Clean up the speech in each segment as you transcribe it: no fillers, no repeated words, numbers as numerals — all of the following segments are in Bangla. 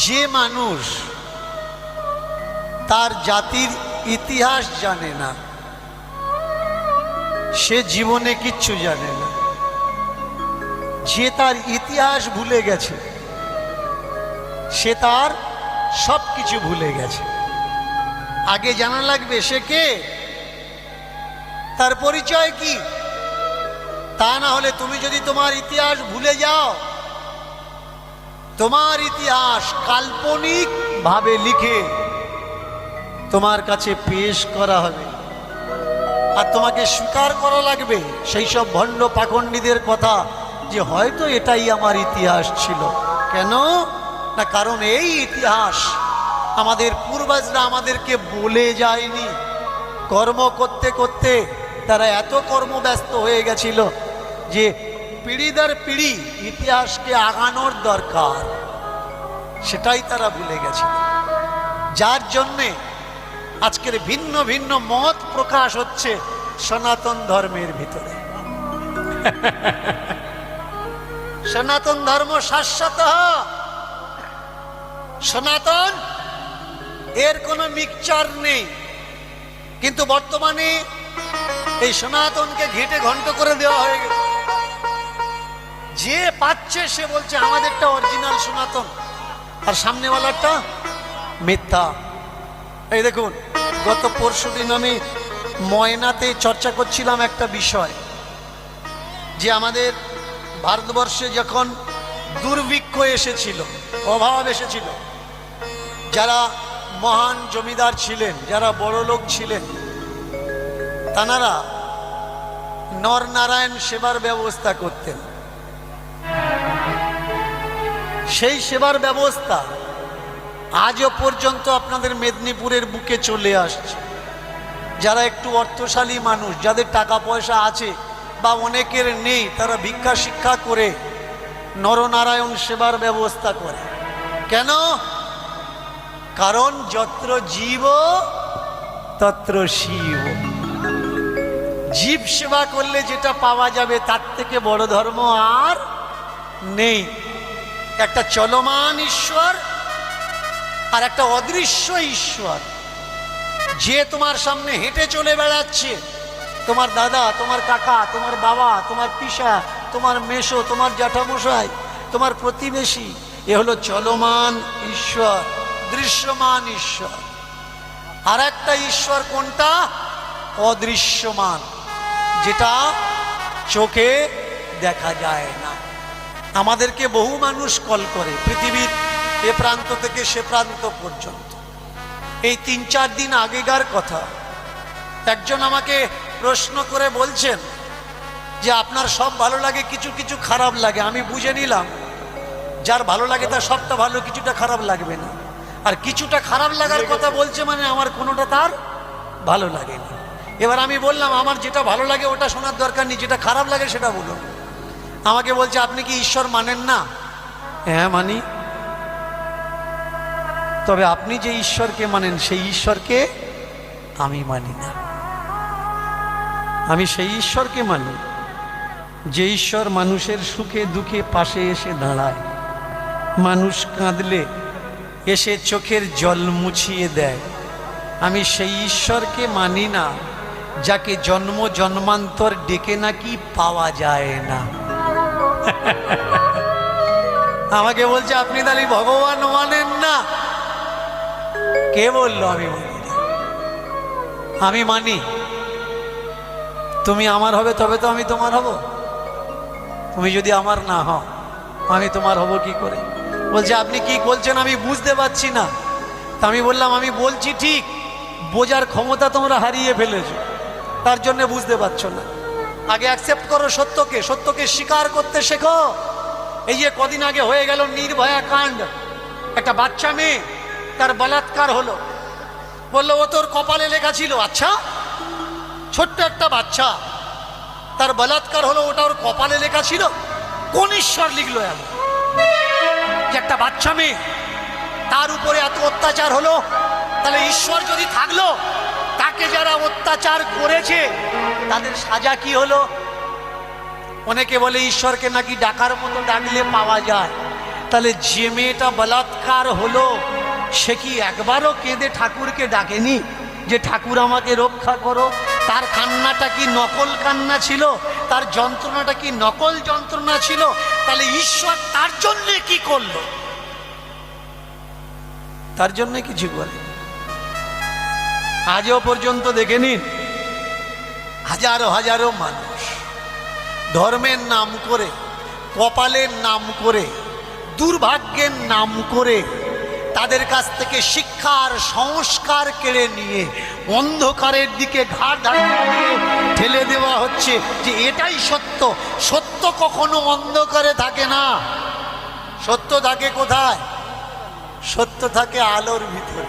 যে মানুষ তার জাতির ইতিহাস জানে না সে জীবনে কিচ্ছু জানে না। যে তার ইতিহাস ভুলে গেছে সে তার সব কিছু ভুলে গেছে। আগে জানা লাগবে সে কে, তার পরিচয় কি। তা না হলে তুমি যদি তোমার ইতিহাস ভুলে যাও, তোমার ইতিহাস কাল্পনিক ভাবে লিখে তোমার কাছে পেশ করা হবে, আর তোমাকে স্বীকার করা লাগবে সেই সব ভণ্ড পাখণ্ডীদের কথা যে হয়তো এটাই আমার ইতিহাস ছিল। কেন না, কারণ এই ইতিহাস আমাদের পূর্বজরা আমাদেরকে বলে যায়নি। কর্ম করতে করতে তারা এত কর্মব্যস্ত হয়ে গেছিল যে পিঢ়ি দর পিঢ়ি ইতিহাসকে আগানোর দরকার সেটাই তারা ভুলে গেছিল। যার জন্যে আজকের ভিন্ন ভিন্ন মত প্রকাশ হচ্ছে সনাতন ধর্মের ভিতরে। সনাতন ধর্ম শাশ্বত, সনাতন এর কোনো মিক্সচার নেই। কিন্তু বর্তমানে এই সনাতনকে ঘেঁটে ঘন্ট করে দেওয়া হয়ে গেছে। যে পাচ্ছে সে বলছে আমাদেরটা অরিজিনাল সনাতন আর সামনেওয়ালাটা মিথ্যা। এই দেখুন, গত পরশুদিন আমি ময়নাতে চর্চা করছিলাম একটা বিষয়, যে আমাদের ভারতবর্ষে যখন দুর্ভিক্ষ এসেছিল, অভাব এসেছিল, যারা মহান জমিদার ছিলেন, যারা বড় লোক ছিলেন, তানারা নরনারায়ণ সেবার ব্যবস্থা করতেন। সেই সেবার ব্যবস্থা আজও পর্যন্ত আপনাদের মেদিনীপুরের বুকে চলে আসছে। যারা একটু অর্থশালী মানুষ, যাদের টাকা পয়সা আছে বা অনেকের নেই, তারা ভিক্ষা শিক্ষা করে নরনারায়ণ সেবার ব্যবস্থা করে। কেন? কারণ যত্র জীব তত্র শিব। জীব সেবা করলে যেটা পাওয়া যাবে তার থেকে বড় ধর্ম আর নেই। একটা চলমান ঈশ্বর আর একটা অদৃশ্য ঈশ্বর, যে তোমার সামনে হেঁটে চলে বেড়াচ্ছে, তোমার দাদা, তোমার কাকা, তোমার বাবা, তোমার পিসা, তোমার মেশো, তোমার জ্যাঠামশাই, তোমার প্রতিবেশী, এ হলো চলমান ঈশ্বর, দৃশ্যমান ঈশ্বর। আর একটা ঈশ্বর কোনটা? অদৃশ্যমান, যেটা চোখে দেখা যায় না। আমাদেরকে বহু মানুষ কল করে পৃথিবীর এ প্রান্ত থেকে সে প্রান্ত পর্যন্ত। এই 3-4 দিন আগেকার কথা, একজন আমাকে প্রশ্ন করে বলছেন যে আপনার সব ভালো লাগে, কিছু কিছু খারাপ লাগে। আমি বুঝে নিলাম যার ভালো লাগে তার সবটা ভালো, কিছুটা খারাপ লাগবে না। আর কিছুটা খারাপ লাগার কথা বলছে মানে আমার কোনোটা তার ভালো লাগে না। এবার আমি বললাম আমার যেটা ভালো লাগে ওটা শোনার দরকার নেই, যেটা খারাপ লাগে সেটা বলুন। আমাকে বলছে আপনি কি ঈশ্বর মানেন না? হ্যাঁ মানি। তবে আপনি যে ঈশ্বরকে মানেন সেই ঈশ্বরকে আমি মানি না। আমি সেই ঈশ্বরকে মানি যে ঈশ্বর মানুষের সুখে দুঃখে পাশে এসে দাঁড়ায়, মানুষ কাঁদলে এসে চোখের জল মুছিয়ে দেয়। আমি সেই ঈশ্বরকে মানি না যাকে জন্ম জন্মান্তর ডেকে নাকি পাওয়া যায় না। আমাকে বলছে আপনি তাহলে ভগবান মানেন না। কে বললো আমি মানি না? আমি মানি। তুমি আমার হবে তবে তো আমি তোমার হব। তুমি যদি আমার না হও আমি তোমার হব কি করে? বলছে আপনি কি বলছেন আমি বুঝতে পারছি না। তা আমি বললাম আমি বলছি ঠিক, বোঝার ক্ষমতা তোমরা হারিয়ে ফেলেছো, তার জন্য বুঝতে পারছো না। আগে অ্যাকসেপ্ট করো সত্যকে, সত্যকে স্বীকার করতে শেখো। এই যে কদিন আগে হয়ে গেল নির্ভয়া কাণ্ড, একটা বাচ্চা মেয়ে, তার বলাৎকার হলো। বললো ও তোর কপালে লেখা ছিল। আচ্ছা, ছোট্ট একটা বাচ্চা, তার বলাৎকার হলো, ওটা ওর কপালে লেখা ছিল? কোন ঈশ্বর লিখলো এমন যে একটা বাচ্চা মেয়ে তার উপরে এত অত্যাচার হলো? তাহলে ঈশ্বর যদি থাকলো, তাকে যারা অত্যাচার করেছে তাদের সাজা কি হলো? অনেকে বলে ঈশ্বরকে নাকি ডাকার মতো ডাকলে পাওয়া যায়। তাহলে যে মেয়েটা বলাৎকার হলো সে কি একবারও কেঁদে ঠাকুরকে ডাকেনি যে ঠাকুর আমাকে রক্ষা করো? তার কান্নাটা কি নকল কান্না ছিল? তার যন্ত্রণাটা কি নকল যন্ত্রণা ছিল? তাহলে ঈশ্বর তার জন্য কি করলো? তার জন্য কিছু বলে। আজও পর্যন্ত দেখে নিন, হাজারো হাজারো মানুষ ধর্মের নাম করে, কপালের নাম করে, দুর্ভাগ্যের নাম করে তাদের কাছ থেকে শিক্ষার সংস্কার কেড়ে নিয়ে অন্ধকারের দিকে ঘাড় ধাক্কা ঠেলে দেওয়া হচ্ছে যে এটাই সত্য। সত্য কখনো অন্ধকারে থাকে না। সত্য থাকে কোথায়? সত্য থাকে আলোর ভিতরে।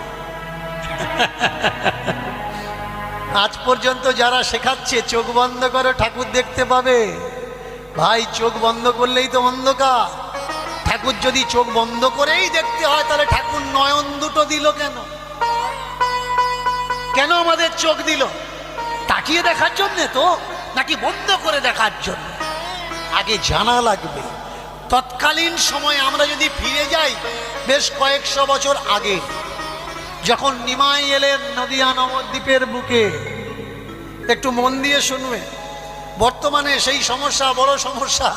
আজ পর্যন্ত যারা শেখাচ্ছে চোখ বন্ধ করে ঠাকুর দেখতে পাবে, ভাই চোখ বন্ধ করলেই তো অন্ধকার। ঠাকুর যদি চোখ বন্ধ করেই দেখতে হয় তাহলে ঠাকুর নয়ন দুটো দিল কেন? কেন আমাদের চোখ দিল? তাকিয়ে দেখার জন্য তো, নাকি বন্ধ করে দেখার জন্য? আগে জানা লাগবে। তৎকালীন সময় আমরা যদি ফিরে যাই বেশ কয়েকশো বছর আগে, যখন নিমাই এলেন নদিয়া নবদ্বীপের বুকে, একটু মন দিয়ে শুনবে। বর্তমানে সেই সমস্যা, বড় সমস্যা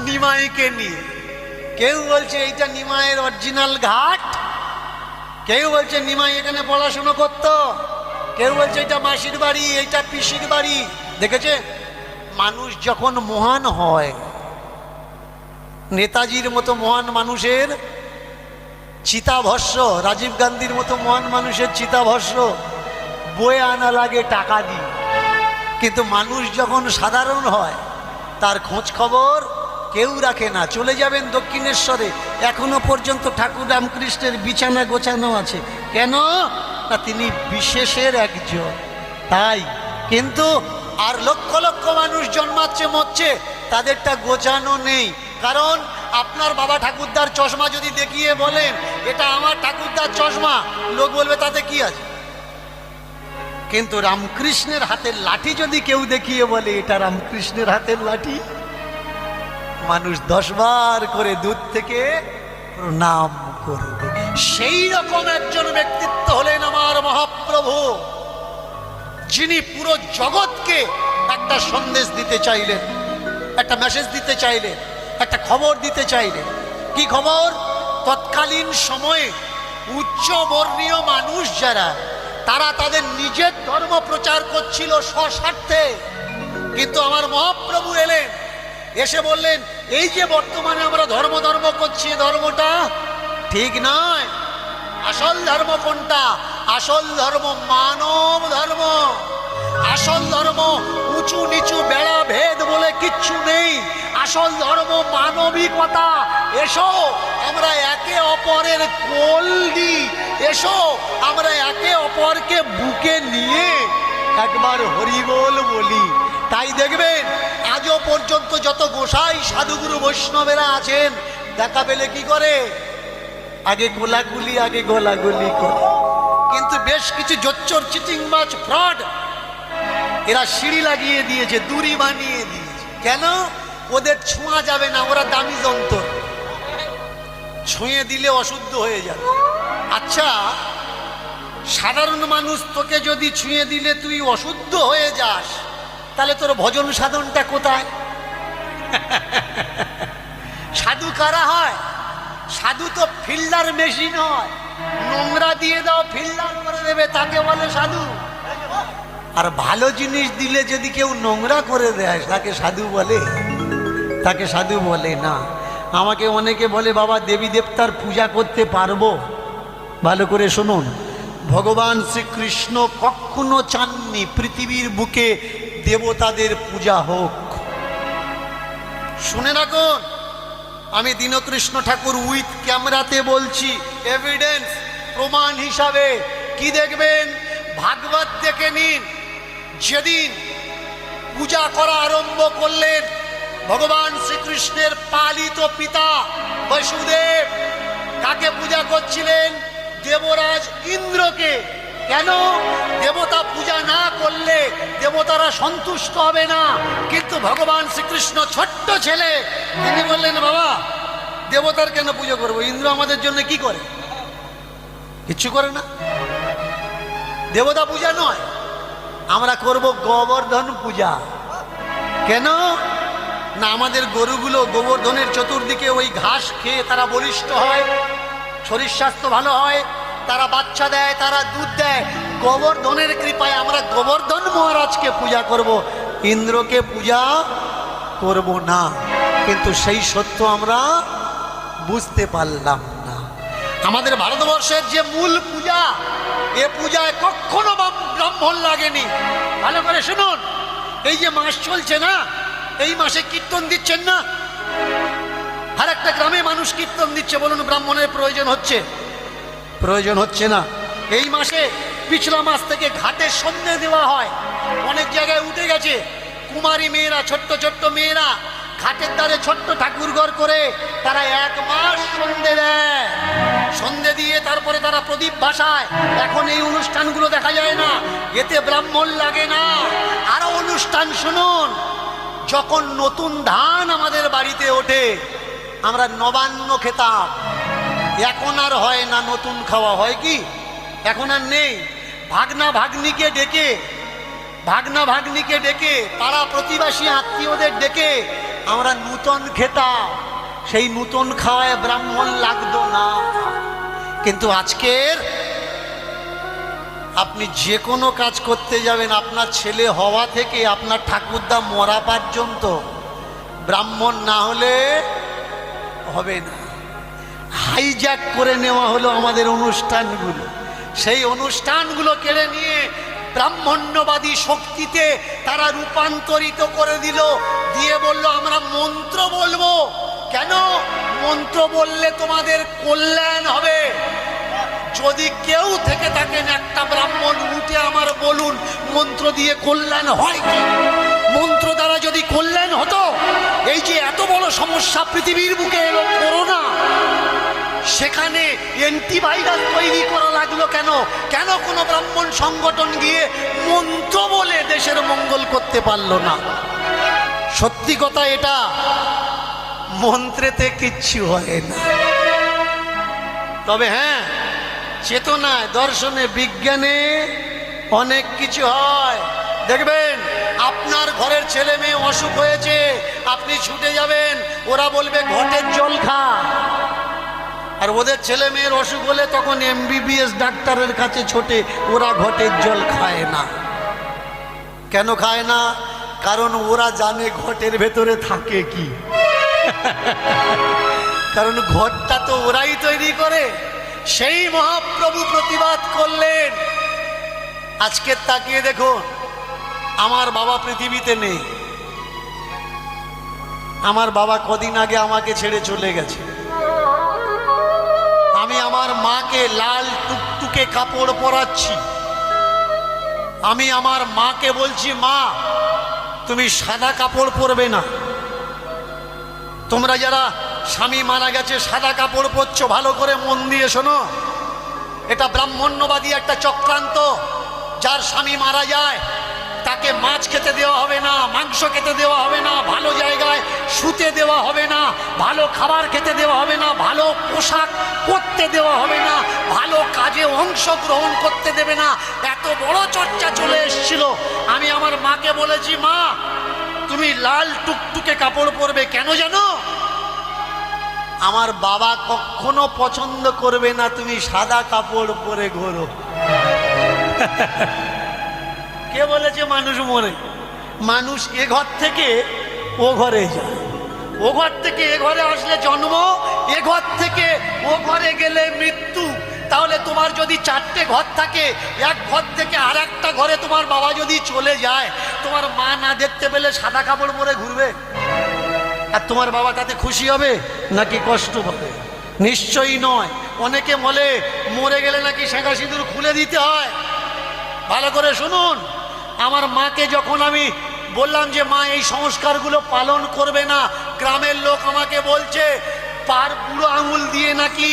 নিমাইকে নিয়ে। কেউ বলছে এইটা নিমাইয়ের অরিজিনাল ঘাট, কেউ বলছে নিমাই এখানে পড়াশুনো করত, কেউ বলছে এটা মাসির বাড়ি, এইটা পিসির বাড়ি। দেখেছে, মানুষ যখন মহান হয়, নেতাজির মতো মহান মানুষের চিতাভস্য, রাজীব গান্ধীর মতো মহান মানুষের চিতাভস্য বয়ে আনা লাগে টাকা দিয়ে। কিন্তু মানুষ যখন সাধারণ হয় তার খোঁজ খবর কেউ রাখে না। চলে যাবেন দক্ষিণেশ্বরে, এখনো পর্যন্ত ঠাকুর রামকৃষ্ণের বিছানা গোছানো আছে। কেন না তিনি বিশেষের একজন, তাই। কিন্তু আর লক্ষ লক্ষ মানুষ জন্মাচ্ছে, মরছে, তাদেরটা গোছানো নেই। কারণ আপনার বাবা ঠাকুরদার চশমা যদি দেখিয়ে বলেন এটা আমার ঠাকুরদার চশমা, লোক বলবে তাতে কি আছে। কিন্তু রামকৃষ্ণের হাতের লাঠি যদি কেউ দেখিয়ে বলে এটা রামকৃষ্ণের হাতের লাঠি, মানুষ 10 বার করে দূর থেকে প্রণাম করবে। সেই রকম একজন ব্যক্তিত্ব হলেন আমার মহাপ্রভু, যিনি পুরো জগৎকে একটা সন্দেশ দিতে চাইলেন, একটা মেসেজ দিতে চাইলেন, একটা খবর দিতে চাইলেন। কি খবর? তৎকালীন সময়ে উচ্চ বর্ণীয় মানুষ যারা, তারা তাদের নিজের ধর্ম প্রচার করছিল স্বস্বার্থে। কিন্তু আমার মহাপ্রভু এলেন, এসে বললেন এই যে বর্তমানে আমরা ধর্ম ধর্ম করছি, ধর্মটা ঠিক নয়। আসল ধর্ম কোনটা? আসল ধর্ম মানব ধর্ম। আসল ধর্ম উঁচু নিচু বেড়া ভেদ বলে কিচ্ছু নেই। আসল ধর্ম মানবিকতা। এসো আমরা একে অপরের কোল দিই, এসো আমরা একে অপরকে বুকে নিয়ে একবার হরিবোল বলি। তাই দেখবেন আজও পর্যন্ত যত গোসাই সাধুগুরু বৈষ্ণবেরা আছেন, দেখা পেলে কি করে? আগে গোলাগুলি, আগে গোলাগুলি করে। কিন্তু বেশ কিছু জোচ্চোর, চিটিংবাজ, ফ্রড, এরা সিঁড়ি লাগিয়ে দিয়েছে, দড়ি বানিয়ে দিয়েছে। কেন? ওদের ছোঁয়া যাবে না, ওরা দামি যন্ত্র, ছুঁয়ে দিলে অশুদ্ধ হয়ে যাবে। আচ্ছা, সাধারণ মানুষ তোকে যদি ছুঁয়ে দিলে তুই অশুদ্ধ হয়ে যাস, তাহলে তোর ভজন সাধনটা কোথায়? সাধু কারা হয়? সাধু তো ফিল্টার মেশিন হয়। নোংরা দিয়ে দাও, ফিল্টার করে দেবে, তাকে বলে সাধু। আর ভালো জিনিস দিলে যদি কেউ নোংরা করে দেয়, তাকে সাধু বলে? তাকে সাধু বলে না। আমাকে অনেকে বলে বাবা দেবী দেবতার পূজা করতে পারবো? ভালো করে শুনুন, ভগবান শ্রীকৃষ্ণ কখনো চাননি পৃথিবীর বুকে দেবতাদের পূজা হোক। শুনে রাখুন, আমি দীনকৃষ্ণ ঠাকুর উইথ ক্যামেরাতে বলছি, এভিডেন্স, প্রমাণ হিসাবে। কি দেখবেন? ভাগবত দেখে নিন। যেদিন পূজা করা আরম্ভ করলেন ভগবান শ্রীকৃষ্ণের পালিত পিতা বসুদেব, কাকে পূজা করছিলেন? দেবরাজ ইন্দ্রকে। কেন? দেবতা পূজা না করলে দেবতারা সন্তুষ্ট হবে না। কিন্তু ভগবান শ্রীকৃষ্ণ ছোট্ট ছেলে, তিনি বললেন বাবা দেবতার কেন পুজো করব? ইন্দ্র আমাদের জন্য কি করে? কিচ্ছু করে না। দেবতা পূজা নয়, আমরা করব গোবর্ধন পূজা। কেন না, আমাদের গরুগুলো গোবর্ধনের চতুর্দিকে ওই ঘাস খেয়ে তারা বলিষ্ঠ হয়, শরীর স্বাস্থ্য ভালো হয়, তারা বাচ্চা দেয়, তারা দুধ দেয়। গোবর্ধনের কৃপায় আমরা গোবর্ধন মহারাজকে পূজা করব, ইন্দ্রকে পূজা করব না। কিন্তু সেই সত্য আমরা বুঝতে পারলাম না। আমাদের ভারতবর্ষের যে মূল পূজা, এ পূজায় কখনো ব্রাহ্মণ লাগেনি। ভালো করে শুনুন, এই যে মাস চলছে না, এই মাসে কীর্তন দিচ্ছেন না, আর একটা গ্রামে মানুষ কীর্তন দিচ্ছে, বলুন ব্রাহ্মণের প্রয়োজন হচ্ছে? প্রয়োজন হচ্ছে না। এই মাসে পিছলা মাস থেকে ঘাটে সন্ধে দেওয়া হয়, অনেক জায়গায় উঠে গেছে। কুমারী মেয়েরা, ছোট্ট ছোট্ট মেয়েরা ঘাটের ধারে ছোট্ট ঠাকুরঘর করে তারা 1 মাস সন্ধে দেয়। সন্ধে দিয়ে তারপরে তারা প্রদীপ ভাসায়। এখন এই অনুষ্ঠানগুলো দেখা যায় না, এতে ব্রাহ্মণ লাগে না। আরো অনুষ্ঠান শুনুন, যখন নতুন ধান আমাদের বাড়িতে ওঠে আমরা নবান্ন খেতাম, এখন আর হয় না। নতুন খাওয়া হয় কি? এখন আর নেই। ভাগনা ভাগ্নিকে ডেকে পাড়া প্রতিবেশী আত্মীয়দের ডেকে আমরা নূতন খেতাম। সেই নূতন খাওয়ায় ব্রাহ্মণ লাগতো না। কিন্তু আজকের আপনি যে কোনো কাজ করতে যাবেন, আপনার ছেলে হওয়া থেকে আপনার ঠাকুরদা মরা পর্যন্ত ব্রাহ্মণ না হলে হবে না। হাইজ্যাক করে নেওয়া হলো আমাদের অনুষ্ঠানগুলো। সেই অনুষ্ঠানগুলো কেড়ে নিয়ে ব্রাহ্মণ্যবাদী শক্তিতে তারা রূপান্তরিত করে দিল, দিয়ে বলল আমরা মন্ত্র বলবো। কেন? মন্ত্র বললে তোমাদের কল্যাণ হবে। যদি কেউ থেকে থাকেন একটা ব্রাহ্মণ উঠে আমার বলুন, মন্ত্র দিয়ে কল্যাণ হয় কি? মন্ত্র দ্বারা যদি কল্যাণ হতো, এই যে এত বড় সমস্যা পৃথিবীর বুকে এলো করোনা, সেখানে অ্যান্টিভাইরাস তৈরি করা লাগলো কেন? কেন কোনো ব্রাহ্মণ সংগঠন গিয়ে মন্ত্র বলে দেশের মঙ্গল করতে পারলো না? সত্যি কথা এটা, মন্ত্রেতে কিচ্ছু হয় না। তবে হ্যাঁ, চেতনায়, দর্শনে, বিজ্ঞানে অনেক কিছু হয়। দেখবেন আপনার ঘরের ছেলে মেয়ে অসুখ হয়েছে, আপনি ছুটে যাবেন, ওরা বলবে ঘটের জল খা। আর ওদের ছেলে মেয়ের অসুখ হলে তখন MBBS ডাক্তারের কাছে ছোটে, ওরা ঘটের জল খায় না। কেন খায় না? কারণ ওরা জানে ঘটের ভেতরে থাকে কি। কারণ ঘটটা তো ওরাই তৈরি করে। সেই মহাপ্রভু প্রতিবাদ করলেন। আজকে তাকিয়ে দেখুন, আমার বাবা পৃথিবীতে নেই। আমার বাবা কদিন আগে আমাকে ছেড়ে চলে গেছে। আমি আমার মাকে লাল টুকটুকে কাপড় পরাচ্ছি। আমি আমার মাকে বলছি, মা তুমি সাদা কাপড় পরবে না। তোমরা যারা স্বামী মারা গেছে সাদা কাপড় পরছো, ভালো করে মন দিয়ে শোনো, এটা ব্রাহ্মণ্যবাদী একটা চক্রান্ত। যার স্বামী মারা যায় তাকে মাছ খেতে দেওয়া হবে না, মাংস খেতে দেওয়া হবে না, ভালো জায়গায় শুতে দেওয়া হবে না, ভালো খাবার খেতে দেওয়া হবে না, ভালো পোশাক পরতে দেওয়া হবে না, ভালো কাজে অংশগ্রহণ করতে দেবে না। এত বড় চর্চা চলে এসেছিল। আমি আমার মাকে বলেছি, মা তুমি লাল টুকটুকে কাপড় পরবে। কেন জানো? আমার বাবা কখনো পছন্দ করবে না তুমি সাদা কাপড় পরে ঘোরো। কে বলেছে মানুষ মরে? মানুষ এ ঘর থেকে ও ঘরে যায়, ও ঘর থেকে এ ঘরে আসলে জন্ম, এ ঘর থেকে ও ঘরে গেলে মৃত্যু। তাহলে তোমার যদি 4টে ঘর থাকে, এক ঘর থেকে আর একটা ঘরে তোমার বাবা যদি চলে যায়, তোমার মা না দেখতে পেলে সাদা কাপড় পরে ঘুরবে? আর তোমার বাবা তাতে খুশি হবে নাকি কষ্ট পাবে? নিশ্চয়ই নয়। অনেকে বলে মরে গেলে নাকি শাঁখা সিঁদুর খুলে দিতে হয়। ভালো করে শুনুন, আমার মাকে যখন আমি বললাম যে মা এই সংস্কারগুলো পালন করবে না, গ্রামের লোক আমাকে বলছে পার বুড়ো আঙুল দিয়ে নাকি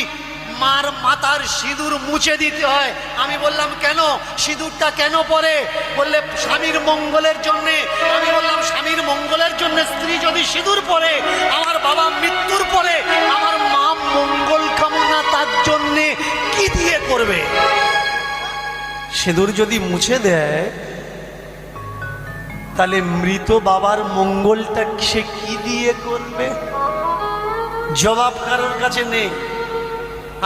মার মাথার সিঁদুর মুছে দিতে হয়। আমি বললাম কেন, সিঁদুরটা কেন পরে? বললে স্বামীর মঙ্গলের জন্যে। আমি বললাম স্বামীর মঙ্গলের জন্য স্ত্রী যদি সিঁদুর পরে, আমার বাবা মৃত্যুর পরে আমার মা মঙ্গল কামনা তার জন্যে কি দিয়ে করবে? সিঁদুর যদি মুছে দেয় তাহলে মৃত বাবার মঙ্গলটা সে কি দিয়ে করবে? জবাব কারোর কাছে নেই।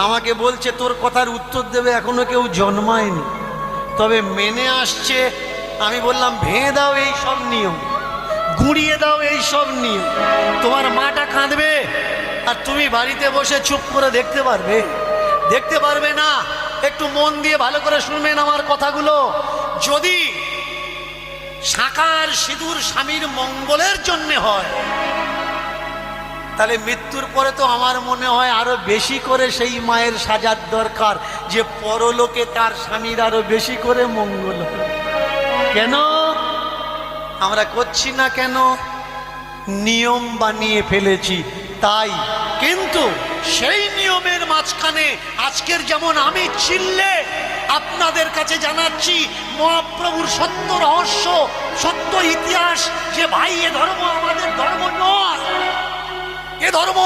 আমাকে বলছে তোর কথার উত্তর দেবে এখনো কেউ জন্মায়নি, তবে মেনে আসছে। আমি বললাম ভেঙে দাও এই সব নিয়ম, গুঁড়িয়ে দাও এই সব নিয়ম। তোমার মাটা কাঁদবে আর তুমি বাড়িতে বসে চুপ করে দেখতে পারবে? দেখতে পারবে না। একটু মন দিয়ে ভালো করে শুনবেন আমার কথাগুলো। যদি শাঁখার সিঁদুর স্বামীর মঙ্গলের জন্য হয়, তাহলে মৃত্যুর পরে তো আমার মনে হয় আরো বেশি করে সেই মায়ের সাজার দরকার, যে পরলোকে তার স্বামীর আরো বেশি করে মঙ্গল হয়। কেন আমরা করছি না? কেন? নিয়ম বানিয়ে ফেলেছি তাই। কিন্তু সেই নিয়মের মাঝখানে আজকের যেমন আমি চিল্লে আপনাদের কাছে জানাচ্ছি মহাপ্রভুর সত্য রহস্য, সত্য ইতিহাস, যে ভাই এ ধর্ম আমাদের ধর্ম নয়, এ ধর্ম